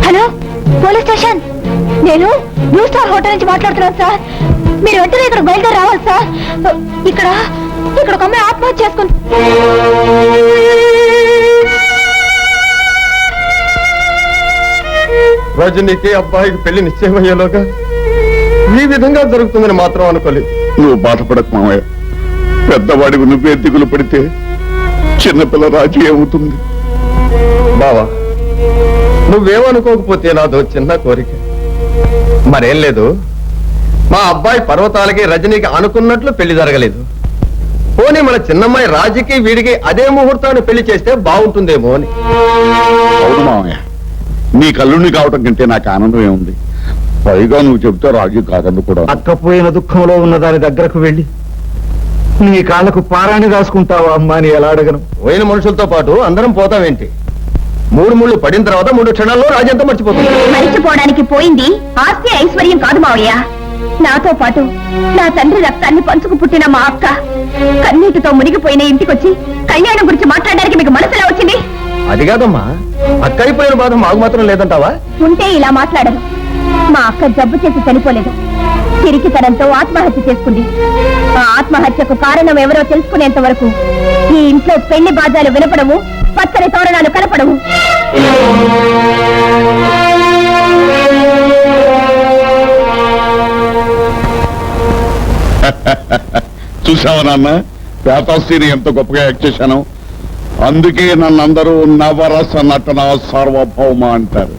Hello, police station. నేను blue star hotel నుంచి మాట్లాడుతున్నాను సార్. మీరు వెంటనే ఇక్కడ బయలుదేరి రావాలి సార్. ఇక్కడ ఒక అమ్మాయి ఆత్మహత్య చేసుకుంది. రజనీకి అబ్బాయికి పెళ్లి నిశ్చయమయ్యేలోగా ఈ విధంగా జరుగుతుందని మాత్రం అనుకోలేదు. నువ్వు బాధపడకు మామయ్య. పెద్దవాడివి నువ్వే దిగులు పడితే చిన్నపిల్ల రాజీ ఏమవుతుంది? బావా, నువ్వేమనుకోకపోతే నాదో చిన్న కోరిక. మరేం లేదు, మా అబ్బాయి పర్వతాలకి రజనీకి అనుకున్నట్లు పెళ్లి జరగలేదు. పోనీ మన చిన్నమ్మాయి రాజుకి వీడికి అదే ముహూర్తాన్ని పెళ్లి చేస్తే బాగుంటుందేమో అని. అవును మామయ్య, నీ కల్లుని కావటం కంటే నాకు ఆనందం ఏముంది? పైగా నువ్వు చెబితే రాజు కాదందు కూడా. అక్కపోయిన దుఃఖంలో ఉన్న దాని దగ్గరకు వెళ్ళి నీ కాళ్ళకు పారాణి రాసుకుంటావా అమ్మా అని ఎలా అడగను? పోయిన మనుషులతో పాటు అందరం పోతామేంటి? 3 ముళ్ళు పడిన తర్వాత 3 క్షణాల్లో రాజంతా మర్చిపోతుంది. మరిచిపోవడానికి పోయింది ఆస్తి ఐశ్వర్యం కాదు మావయ్య. నాతో పాటు నా తండ్రి రక్తాన్ని పంచుకు పుట్టిన మా అక్క కన్నీటితో మునిగిపోయిన ఇంటికొచ్చి కళ్యాణం గురించి మాట్లాడడానికి మీకు మనసు ఎలా వచ్చింది? అది కాదమ్మా, అక్క అయిపోయిన బాధ మాకు మాత్రం లేదంటావా? ఉంటే ఇలా మాట్లాడరు. మా అక్క జబ్బు చేసి చనిపోలేదు, తిరిగితనంతో ఆత్మహత్య చేసుకుంది. ఆ ఆత్మహత్యకు కారణం ఎవరో తెలుసుకునేంత వరకు ఈ ఇంట్లో పెళ్లి బాజాలు వినపడము, పచ్చని తోరణాలు కనపడము. చూసావా నాన్న, పేతాశ్రీని ఎంత గొప్పగా యాక్ట్ చేశాను. అందుకే నన్ను అందరూ నవరస నటన సార్వభౌమ అంటారు.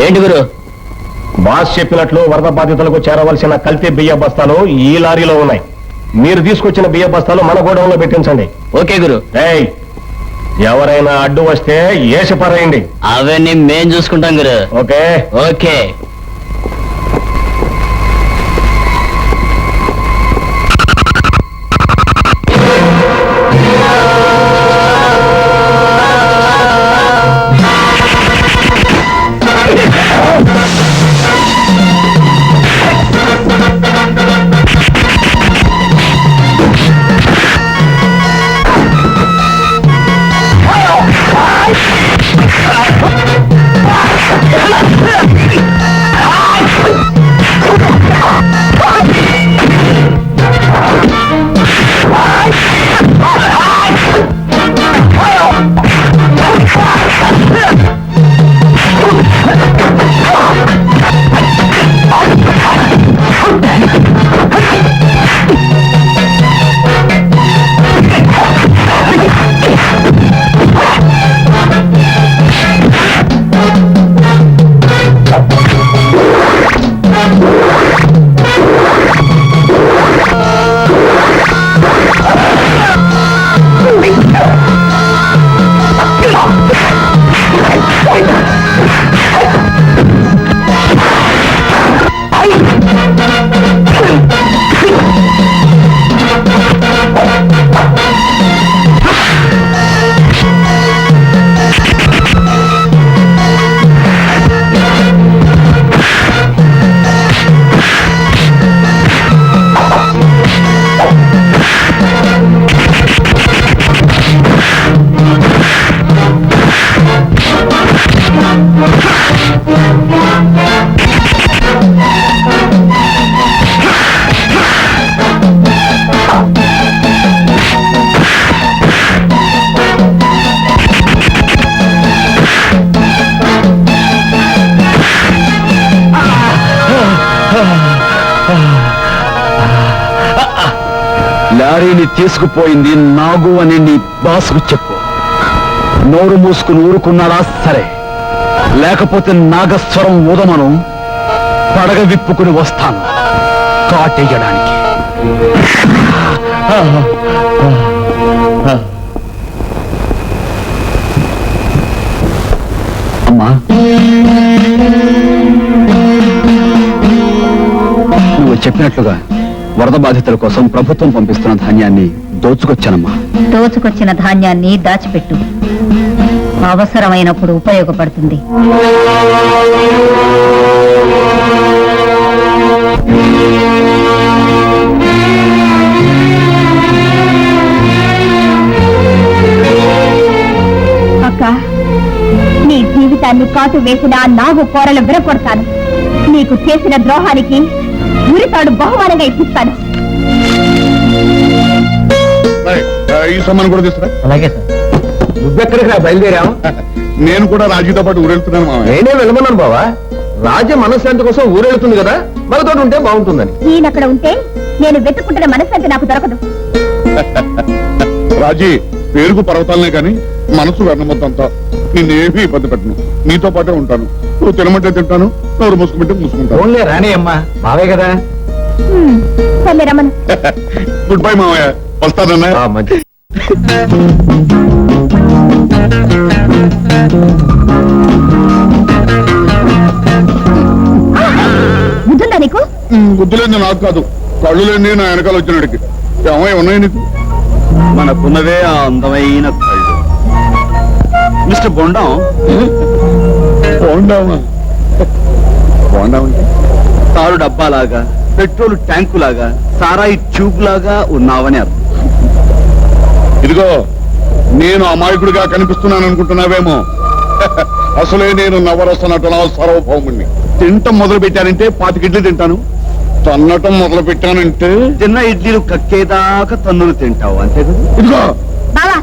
ఏంటి గురు? బాస్ చెప్పినట్లు వరద బాధితులకు చేరవలసిన కల్తీ బియ్య బస్తాలు ఈ లారీలో ఉన్నాయి. మీరు తీసుకొచ్చిన బియ్య బస్తాలు మన గోడౌన్లో పెట్టించండి. ఓకే గురు. ఏయ్, ఎవరైనా అడ్డు వస్తే ఏసి పారేయండి. అవన్నీ మేం చూసుకుంటాం గురు. Okay okay. లారీని తీసుకుపోయింది నాగు అని నీ బాసుకు చెప్పు. నోరు మూసుకుని ఊరుకున్నాడా సరే, లేకపోతే నాగస్వరం ఊదమను, పడగ విప్పుకుని వస్తాను కాటేయడానికి. అమ్మా, నువ్వు చెప్పినట్లుగా వరద బాధితుల కోసం ప్రభుత్వం పంపిస్తున్న ధాన్యాన్ని దోచుకొచ్చానమ్మా. దోచుకొచ్చిన ధాన్యాన్ని దాచిపెట్టు, అవసరమైనప్పుడు ఉపయోగపడుతుంది. అక్క, నీ జీవితాన్ని కాటు వేసిన ఆ నాగు కోరలు విరగొడతాను. నీకు చేసిన ద్రోహానికి ఉరితాడు బహుమానంగా ఇప్పిస్తాను. సరే, ఈ సమ్మని కూడా తీసుకురా. అలాగే సార్. నువ్వెక్కడికి రా బయలుదేరాం? నేను కూడా రాజీతో పాటు ఊరెళ్తున్నాను మామయ్య. నేనే వెళ్ళమన్నాను బావా. రాజ్య మనశ్శాంతి కోసం ఊరెళ్తుంది కదా, మనతో ఉంటే బాగుంటుందని. ఈయనక్కడ ఉంటే నేను వెతుక్కుంటున్న మనశ్శాంతి నాకు దొరకదు. రాజీ, పేరుకు పర్వతాలనే కానీ మనసు వెన్నమొత్తంతా. నిన్నేమీ ఇబ్బంది పెట్టను, నీతో పాటే ఉంటాను. నువ్వు తినమంటే తింటాను, నోరు మూసుకుంటే మూసుకుంటాను. ఓన్లే రాని అమ్మా, బావే కదా. సర్లే రమను. గుడ్ బై మామయ్య, వస్తానన్నా. మంచి బుద్ధుందా నీకు? బుద్ధులేంది నాకు కాదు, కళ్ళు లేని నా వెనకాల వచ్చినాడికి. ఏమై ఉన్నాయి నీకు? మనకున్నదే ఆ అందమైన కళ్ళు. మిస్టర్ బొండం, బాగుండావా? బాగుండావంటే తారు డబ్బాలాగా, పెట్రోల్ ట్యాంకు లాగా, సారాయి ట్యూబ్ లాగా ఉన్నావని అర్థం. ఇదిగో, నేను అమాయకుడిగా కనిపిస్తున్నాను అనుకుంటున్నావేమో. అసలే నేను నవరస నటన సార్వభౌముణ్ణి. తింటం మొదలు పెట్టానంటే 25 ఇడ్లీ తింటాను, తన్నటం మొదలు పెట్టానంటే తిన్న ఇడ్లీలు కక్కేదాకా తన్నులు తింటావు, అంతే కదా? ఇదిగో, బావా,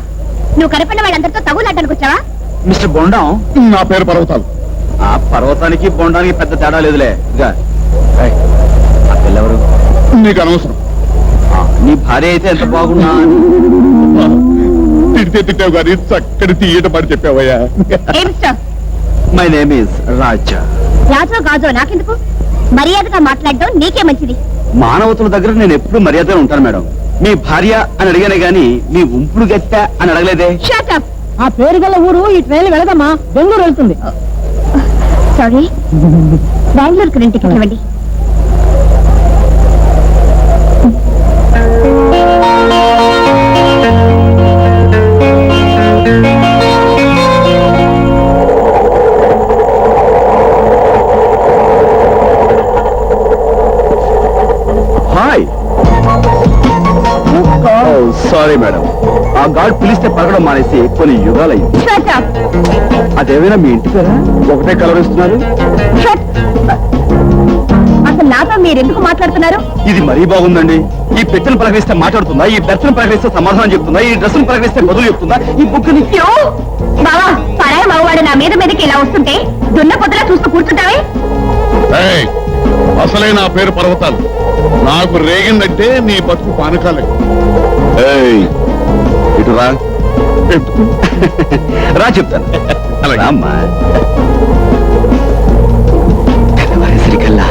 నువ్వు కనపడిన వాళ్ళందరితో తగులాటానికి వచ్చావా? మిస్టర్ బొండం, నా పేరు పర్వతాలు. ఆ పర్వతానికి బొండానికి పెద్ద తేడా లేదులే. ఇదిగా, ఏయ్, ఆ పిల్లెవరు? నీకు అనవసరం. నీ భార్య అయితే ఎంత బాగున్నా. తిడితే తిట్టావు కానీ చక్కటి తీయట పడి చెప్పావయ్యా. ఏం మిస్టర్? మై నేమ్ ఇస్ రాజా. రాజో గాజో నాకెందుకు? మర్యాదగా మాట్లాడడం నీకే మంచిది. మానవతుల దగ్గర నేను ఎప్పుడు మర్యాదగా ఉంటాను మేడం. మీ భార్య అని అడిగానే గాని మీ ఉంపుడు గట్ట అని అడగలేదే. Shut up. ఆ పేరు గల ఊరు ఈ ట్రైన్ వెళదమ్మా, బెంగళూరు వెళ్తుంది. సారీ, బెంగళూరుకు రెంట్ టికెట్ ఇవ్వండి. హాయ్. సారీ మేడం, ఆ గాడ్ పిలిస్తే పలకడం మానేసి కొన్ని యుగాలయ్యింది. Shut up. అదేమైనా మీ ఇంటి పేరా? ఒకటే కలవరిస్తున్నారు. Shut. అసలు నాతో మీరు ఎందుకు మాట్లాడుతున్నారు? ఇది మరీ బాగుందండి. ఈ పెట్టెను పలకరిస్తే మాట్లాడుతుందా, ఈ బెర్తను పలకరిస్తే సమాధానం చెప్తుందా, ఈ డ్రెస్సును పలకరిస్తే బదులు చెప్తుందా, ఈ బుక్ని. అయ్యో, బావా, పరాయి మగవాడు నా మీదకి ఇలా వస్తుంటే దున్న పొద్దులా చూస్తూ కూర్చుంటావే? ఏయ్, అసలే నా పేరు పర్వతాలు. నాకు రేగిందంటే నీ బతుకు పానకాలే. ఏయ్, ఇటు రా. ఎందుకు? రా చెప్తాను. అలాగే. రామ్మా. తెల్లవారేసరికల్లా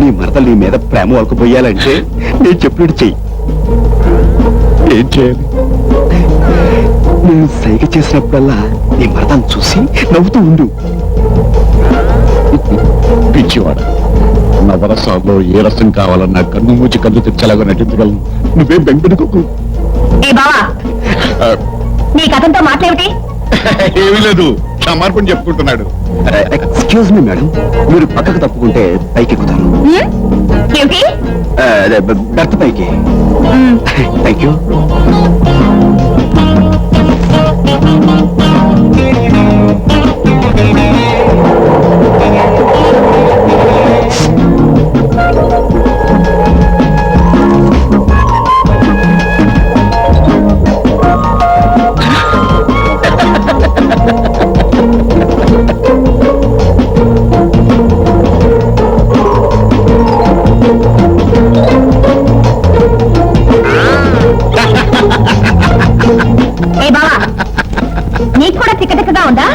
నీ మరదలు నీ మీద ప్రేమ వలకపోయాలంటే నేను చెప్పినట్టు చెయ్యి. ఏం చేయాలి? నేను సైగ చేసినప్పుడల్లా నీ మరదను చూసి నవ్వుతూ ఉండు. పిచ్చివాడ, నవరసాల్లో ఏ రసం కావాలన్నా కన్ను మూచి కన్ను తెచ్చేలాగా నటించగలను. నువ్వేం బెంగపెట్టుకోకు. ఏ బావా, నీ కథంతో మాట్లాడితే ఏమీ లేదు, క్షమార్పణ చెప్పుకుంటున్నాడు. ఎక్స్క్యూజ్ మీ మేడం, మీరు పక్కకు తప్పుకుంటే పైకి ఎక్కుతాను. ఏమిటి? అదే బెర్త్ పైకి. Thank you. ఏ బావా, నీకు కూడా తిక్కతిక్కగా ఉందా?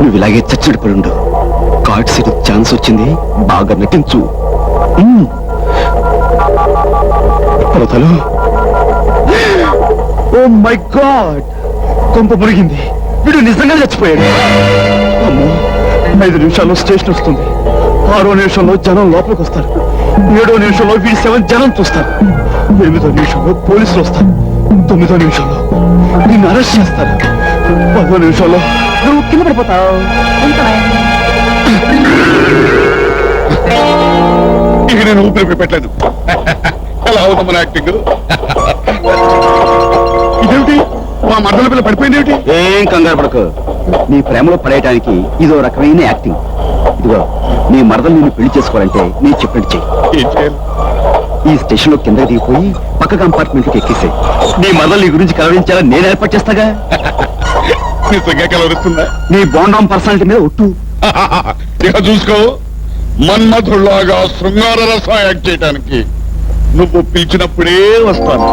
నువ్వు ఇలాగే చచ్చిడి పడుండు. కార్డ్ సీట్ ఛాన్స్ వచ్చింది, బాగా నటించు. పర్వతాలు, ఓ మై గాడ్, కొంప మురిగింది. వీడు నిజంగా చచ్చిపోయాడు. అమ్మో, 5 నిమిషాల్లో స్టేషన్ వస్తుంది. 6వ నిమిషంలో జనం లోపలికి వస్తారు. 7వ నిమిషంలో వీడి శవం జనం చూస్తారు. 8వ నిమిషంలో పోలీసులు వస్తారు. 9వ నిమిషంలో నిన్ను అరెస్ట్ చేస్తారు. 10వ నిమిషంలో నువ్వు కింద పడిపోతావు. ఇక నేను ఊపిరి పెట్టాను. ఎలా అవుతా మన యాక్టింగ్? ఇదేమిటి, మా మర్దల పిల్ల పడిపోయింది ఏమిటి? ఏం కంగారు పడకు. నీ ప్రేమలో పడేయడానికి ఇదో రకమైన యాక్టింగ్. ఇదిగో, నీ మరదలు నిన్ను పెళ్లి చేసుకోవాలంటే నేను చెప్పినట్టు చెయ్యి. ఏం చేయాలి? ఈ స్టేషన్ లో కిందకి దిగిపోయి పక్క కంపార్ట్మెంట్ లోకి ఎక్కేసాయి. నీ మరదలు నీ గురించి కలవరించాలని నేను ఏర్పాటు చేస్తాగా. నిజంగా కలవరిస్తుందా? నీ బాండాం పర్సనాలిటీ మీద ఒట్టు. ఇక చూసుకో, మన్మధుల్లాగా శృంగార రసం యాక్ట్ చేయడానికి నువ్వు పిలిచినప్పుడే వస్తాను.